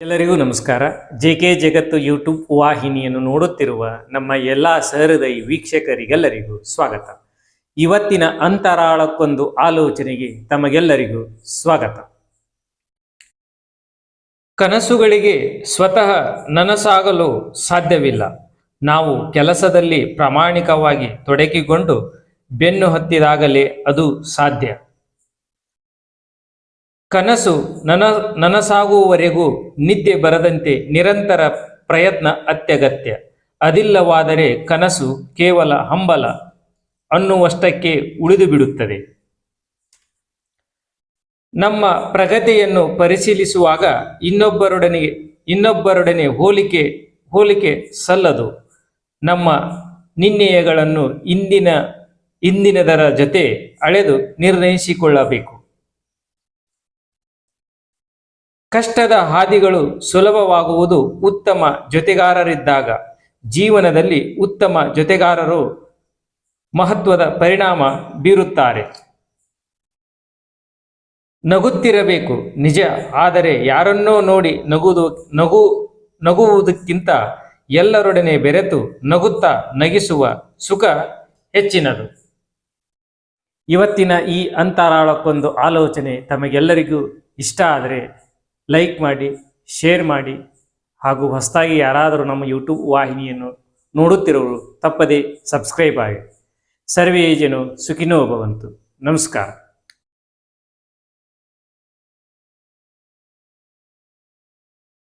ಎಲ್ಲರಿಗೂ ನಮಸ್ಕಾರ. ಜೆಕೆ ಜಗತ್ತು ಯೂಟ್ಯೂಬ್ ವಾಹಿನಿಯನ್ನು ನೋಡುತ್ತಿರುವ ನಮ್ಮ ಎಲ್ಲ ಸಹೃದಯಿ ವೀಕ್ಷಕರಿಗೆಲ್ಲರಿಗೂ ಸ್ವಾಗತ. ಇವತ್ತಿನ ಅಂತರಾಳಕ್ಕೊಂದು ಆಲೋಚನೆಗೆ ತಮಗೆಲ್ಲರಿಗೂ ಸ್ವಾಗತ. ಕನಸುಗಳಿಗೆ ಸ್ವತಃ ನನಸಾಗಲು ಸಾಧ್ಯವಿಲ್ಲ. ನಾವು ಕೆಲಸದಲ್ಲಿ ಪ್ರಾಮಾಣಿಕವಾಗಿ ತೊಡಗಿಕೊಂಡು ಬೆನ್ನು ಹತ್ತಿದಾಗಲೇ ಅದು ಸಾಧ್ಯ. ಕನಸು ನನಸಾಗುವವರೆಗೂ ನಿದ್ದೆ ಬರದಂತೆ ನಿರಂತರ ಪ್ರಯತ್ನ ಅತ್ಯಗತ್ಯ. ಅದಿಲ್ಲವಾದರೆ ಕನಸು ಕೇವಲ ಹಂಬಲ ಅನ್ನುವಷ್ಟಕ್ಕೆ ಉಳಿದು ಬಿಡುತ್ತದೆ. ನಮ್ಮ ಪ್ರಗತಿಯನ್ನು ಪರಿಶೀಲಿಸುವಾಗ ಇನ್ನೊಬ್ಬರೊಡನೆ ಹೋಲಿಕೆ ಸಲ್ಲದು. ನಮ್ಮ ನಿನ್ನೆಯಗಳನ್ನು ಇಂದಿನದರ ಜೊತೆ ಅಳೆದು ನಿರ್ಣಯಿಸಿಕೊಳ್ಳಬೇಕು. ಕಷ್ಟದ ಹಾದಿಗಳು ಸುಲಭವಾಗುವುದು ಉತ್ತಮ ಜೊತೆಗಾರರಿದ್ದಾಗ. ಜೀವನದಲ್ಲಿ ಉತ್ತಮ ಜೊತೆಗಾರರು ಮಹತ್ವದ ಪರಿಣಾಮ ಬೀರುತ್ತಾರೆ. ನಗುತ್ತಿರಬೇಕು ನಿಜ, ಆದರೆ ಯಾರನ್ನೋ ನೋಡಿ ನಗುವುದಕ್ಕಿಂತ ಎಲ್ಲರೊಡನೆ ಬೆರೆತು ನಗಿಸುವ ಸುಖ ಹೆಚ್ಚಿನದು. ಇವತ್ತಿನ ಈ ಅಂತರಾಳಕ್ಕೊಂದು ಆಲೋಚನೆ ತಮಗೆಲ್ಲರಿಗೂ ಇಷ್ಟ ಆದರೆ ಲೈಕ್ ಮಾಡಿ, ಶೇರ್ ಮಾಡಿ, ಹಾಗೂ ಹೊಸದಾಗಿ ಯಾರಾದರೂ ನಮ್ಮ ಯೂಟ್ಯೂಬ್ ವಾಹಿನಿಯನ್ನು ನೋಡುತ್ತಿರುವವರು ತಪ್ಪದೇ ಸಬ್ಸ್ಕ್ರೈಬ್ ಆಗಿ. ಸರ್ವೇ ಜನ ಸುಖಿನೋ ಭವಂತು. ನಮಸ್ಕಾರ.